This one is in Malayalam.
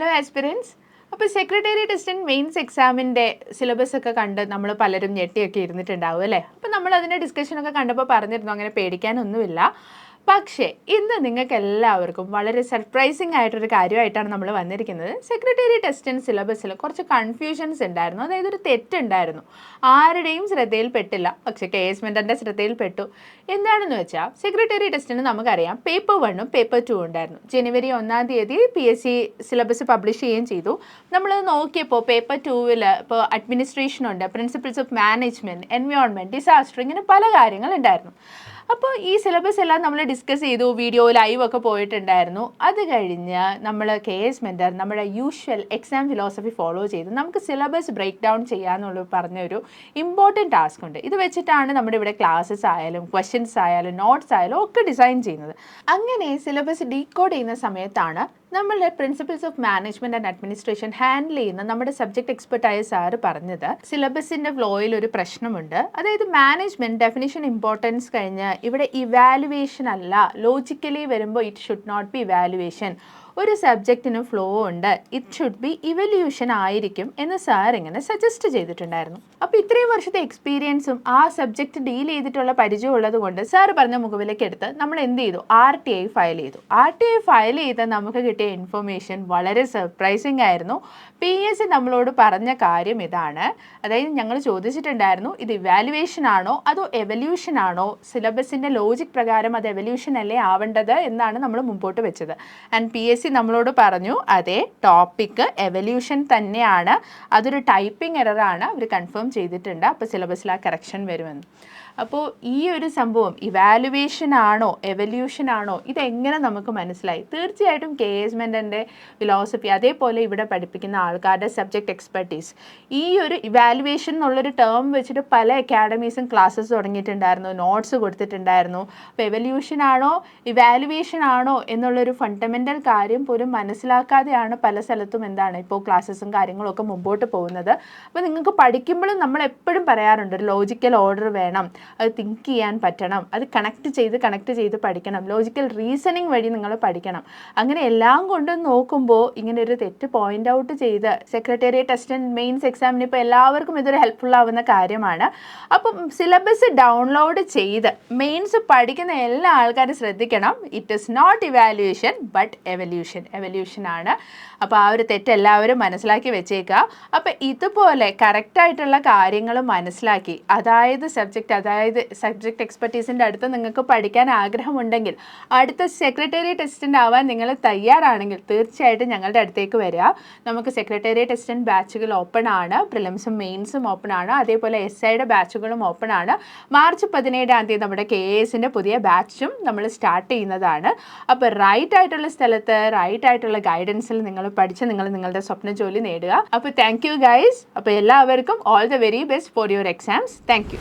Hello aspirants. അപ്പോൾ സെക്രട്ടേറിയറ്റ് അസിസ്റ്റന്റ് മെയിൻസ് എക്സാമിൻ്റെ സിലബസ് ഒക്കെ കണ്ട് നമ്മൾ പലരും ഞെട്ടിയൊക്കെ ഇരുന്നിട്ടുണ്ടാവും അല്ലേ? അപ്പോൾ നമ്മൾ അതിൻ്റെ ഡിസ്കഷനൊക്കെ കണ്ടപ്പോൾ പറഞ്ഞിരുന്നു അങ്ങനെ പേടിക്കാനൊന്നുമില്ല. പക്ഷേ ഇന്ന് നിങ്ങൾക്ക് എല്ലാവർക്കും വളരെ സർപ്രൈസിങ് ആയിട്ടൊരു കാര്യമായിട്ടാണ് നമ്മൾ വന്നിരിക്കുന്നത്. സെക്രട്ടേറിയറ്റ് അസിസ്റ്റന്റ് സിലബസിൽ കുറച്ച് കൺഫ്യൂഷൻസ് ഉണ്ടായിരുന്നു, അതായത് ഒരു തെറ്റുണ്ടായിരുന്നു. ആരുടെയും ശ്രദ്ധയിൽപ്പെട്ടില്ല, പക്ഷേ KS മെൻറ്ററിൻ്റെ ശ്രദ്ധയിൽപ്പെട്ടു. എന്താണെന്ന് വെച്ചാൽ സെക്രട്ടേറിയറ്റ് അസിസ്റ്റന്റ് നമുക്കറിയാം പേപ്പർ 1ഉം പേപ്പർ 2 ഉണ്ടായിരുന്നു. ജനുവരി 1-ാം തീയതി PSC സിലബസ് പബ്ലിഷ് ചെയ്യുകയും ചെയ്തു. നമ്മളത് നോക്കിയപ്പോൾ പേപ്പർ 2-ൽ ഇപ്പോൾ അഡ്മിനിസ്ട്രേഷൻ ഉണ്ട്, principles of management, environment, disaster, ഇങ്ങനെ പല കാര്യങ്ങളുണ്ടായിരുന്നു. അപ്പോൾ ഈ സിലബസ് എല്ലാം നമ്മൾ ഡിസ്കസ് ചെയ്തു, വീഡിയോ ലൈവ് ഒക്കെ പോയിട്ടുണ്ടായിരുന്നു. അത് കഴിഞ്ഞ് നമ്മൾ KS മെൻറ്റർ നമ്മുടെ യൂഷ്വൽ എക്സാം ഫിലോസഫി ഫോളോ ചെയ്ത് നമുക്ക് സിലബസ് ബ്രേക്ക് ഡൗൺ ചെയ്യാമെന്നുള്ള പറഞ്ഞൊരു ഇമ്പോർട്ടൻറ്റ് ടാസ്ക് ഉണ്ട്. ഇത് വെച്ചിട്ടാണ് നമ്മുടെ ഇവിടെ ക്ലാസ്സസ് ആയാലും ക്വസ്റ്റ്യൻസ് ആയാലും നോട്ട്സ് ആയാലും ഒക്കെ ഡിസൈൻ ചെയ്യുന്നത്. അങ്ങനെ സിലബസ് ഡീകോഡ് ചെയ്യുന്ന സമയത്താണ് നമ്മളുടെ principles of management and administration handle ചെയ്യുന്ന നമ്മുടെ സബ്ജക്ട് എക്സ്പെർട്ടായ സാറ് പറഞ്ഞത് സിലബസിൻ്റെ ഫ്ലോയിൽ ഒരു പ്രശ്നമുണ്ട്. അതായത് മാനേജ്മെൻറ്റ് ഡെഫിനിഷൻ ഇമ്പോർട്ടൻസ് കഴിഞ്ഞ് ഇവിടെ ഇവാലുവേഷൻ അല്ല, ലോജിക്കലി വരുമ്പോൾ it should not be evaluation. ഒരു സബ്ജക്റ്റിന് ഫ്ലോ ഉണ്ട്, ഇറ്റ് ഷുഡ് ബി ഇവല്യൂഷൻ ആയിരിക്കും എന്ന് സാർ ഇങ്ങനെ സജസ്റ്റ് ചെയ്തിട്ടുണ്ടായിരുന്നു. അപ്പോൾ ഇത്രയും വർഷത്തെ എക്സ്പീരിയൻസും ആ സബ്ജക്റ്റ് ഡീൽ ചെയ്തിട്ടുള്ള പരിചയം ഉള്ളത് കൊണ്ട് സാർ പറഞ്ഞ മുഖവിലേക്ക് എടുത്ത് നമ്മൾ എന്ത് ചെയ്തു, RTI ഫയൽ ചെയ്തു. RTI ഫയൽ ചെയ്ത് നമുക്ക് കിട്ടിയ ഇൻഫർമേഷൻ വളരെ സർപ്രൈസിങ് ആയിരുന്നു. PSC നമ്മളോട് പറഞ്ഞ കാര്യം ഇതാണ്, അതായത് ഞങ്ങൾ ചോദിച്ചിട്ടുണ്ടായിരുന്നു ഇത് ഇവാലുവേഷൻ ആണോ അതോ എവല്യൂഷൻ ആണോ, സിലബസിൻ്റെ ലോജിക് പ്രകാരം അത് എവല്യൂഷൻ അല്ലേ ആവേണ്ടത് എന്നാണ് നമ്മൾ മുമ്പോട്ട് വെച്ചത്. ആൻഡ് PSC നമ്മളോട് പറഞ്ഞു അതെ, ടോപ്പിക്ക് എവല്യൂഷൻ തന്നെയാണ്, അതൊരു ടൈപ്പിംഗ് എററാണ്, അവർ കൺഫേം ചെയ്തിട്ടുണ്ട്, അപ്പോൾ സിലബസിൽ ആ കറക്ഷൻ വരുമെന്ന്. അപ്പോൾ ഈ ഒരു സംഭവം ഇവാലുവേഷൻ ആണോ എവല്യൂഷൻ ആണോ ഇതെങ്ങനെ നമുക്ക് മനസ്സിലായി? തീർച്ചയായിട്ടും KS മെൻറ്ററിൻ്റെ ഫിലോസഫി അതേപോലെ ഇവിടെ പഠിപ്പിക്കുന്ന ആൾക്കാരുടെ സബ്ജക്റ്റ് എക്സ്പെർട്ടീസ് ഈ ഒരു ഇവാലുവേഷൻ എന്നുള്ളൊരു ടേം വെച്ചിട്ട് പല അക്കാഡമീസും ക്ലാസ്സസ് തുടങ്ങിയിട്ടുണ്ടായിരുന്നു, നോട്ട്സ് കൊടുത്തിട്ടുണ്ടായിരുന്നു. അപ്പോൾ എവല്യൂഷൻ ആണോ ഇവാലുവേഷൻ ആണോ എന്നുള്ളൊരു ഫണ്ടമെൻ്റൽ കാര്യം പോലും മനസ്സിലാക്കാതെയാണ് പല സ്ഥലത്തും എന്താണ് ഇപ്പോൾ ക്ലാസ്സസും കാര്യങ്ങളും ഒക്കെ മുമ്പോട്ട് പോകുന്നത്. അപ്പോൾ നിങ്ങൾക്ക് പഠിക്കുമ്പോഴും നമ്മൾ എപ്പോഴും പറയാറുണ്ട് ഒരു ലോജിക്കൽ ഓർഡർ വേണം, അത് തിങ്ക് ചെയ്യാൻ പറ്റണം, അത് കണക്ട് ചെയ്ത് പഠിക്കണം, ലോജിക്കൽ റീസണിങ് വഴി നിങ്ങൾ പഠിക്കണം. അങ്ങനെ എല്ലാം കൊണ്ടും നോക്കുമ്പോൾ ഇങ്ങനെ ഒരു തെറ്റ് പോയിന്റ് ഔട്ട് ചെയ്ത് സെക്രട്ടേറിയറ്റ് അസിസ്റ്റന്റ് മെയിൻസ് എക്സാമിന് ഇപ്പോൾ എല്ലാവർക്കും ഇതൊരു ഹെൽപ്ഫുൾ ആവുന്ന കാര്യമാണ്. അപ്പം സിലബസ് ഡൗൺലോഡ് ചെയ്ത് മെയിൻസ് പഠിക്കുന്ന എല്ലാ ആൾക്കാരും ശ്രദ്ധിക്കണം, it is not evaluation but evolution ആണ്. അപ്പോൾ ആ ഒരു തെറ്റ് എല്ലാവരും മനസ്സിലാക്കി വെച്ചേക്കുക. അപ്പോൾ ഇതുപോലെ കറക്റ്റായിട്ടുള്ള കാര്യങ്ങൾ മനസ്സിലാക്കി അതായത് സബ്ജക്റ്റ് എക്സ്പെർട്ടീസിൻ്റെ അടുത്ത് നിങ്ങൾക്ക് പഠിക്കാൻ ആഗ്രഹമുണ്ടെങ്കിൽ, അടുത്ത സെക്രട്ടേറിയറ്റ് അസിസ്റ്റൻ്റ് ആവാൻ നിങ്ങൾ തയ്യാറാണെങ്കിൽ തീർച്ചയായിട്ടും ഞങ്ങളുടെ അടുത്തേക്ക് വരിക. നമുക്ക് സെക്രട്ടേറിയറ്റ് അസിസ്റ്റൻറ്റ് ബാച്ചുകൾ ഓപ്പൺ ആണ്, പ്രിലിംസും മെയിൻസും ഓപ്പൺ ആണ്, അതേപോലെ SIയുടെ ബാച്ചുകളും ഓപ്പൺ ആണ്. മാർച്ച് 17-ാം തീയതി നമ്മുടെ KSൻ്റെ പുതിയ ബാച്ചും നമ്മൾ സ്റ്റാർട്ട് ചെയ്യുന്നതാണ്. അപ്പോൾ റൈറ്റ് ആയിട്ടുള്ള സ്ഥലത്ത് റൈറ്റ് ആയിട്ടുള്ള ഗൈഡൻസിൽ നിങ്ങൾ പഠിച്ച് നിങ്ങൾ നിങ്ങളുടെ സ്വപ്ന ജോലി നേടുക. അപ്പോൾ താങ്ക് യു ഗൈസ്. അപ്പോൾ എല്ലാവർക്കും all the very best for your exams. Thank you.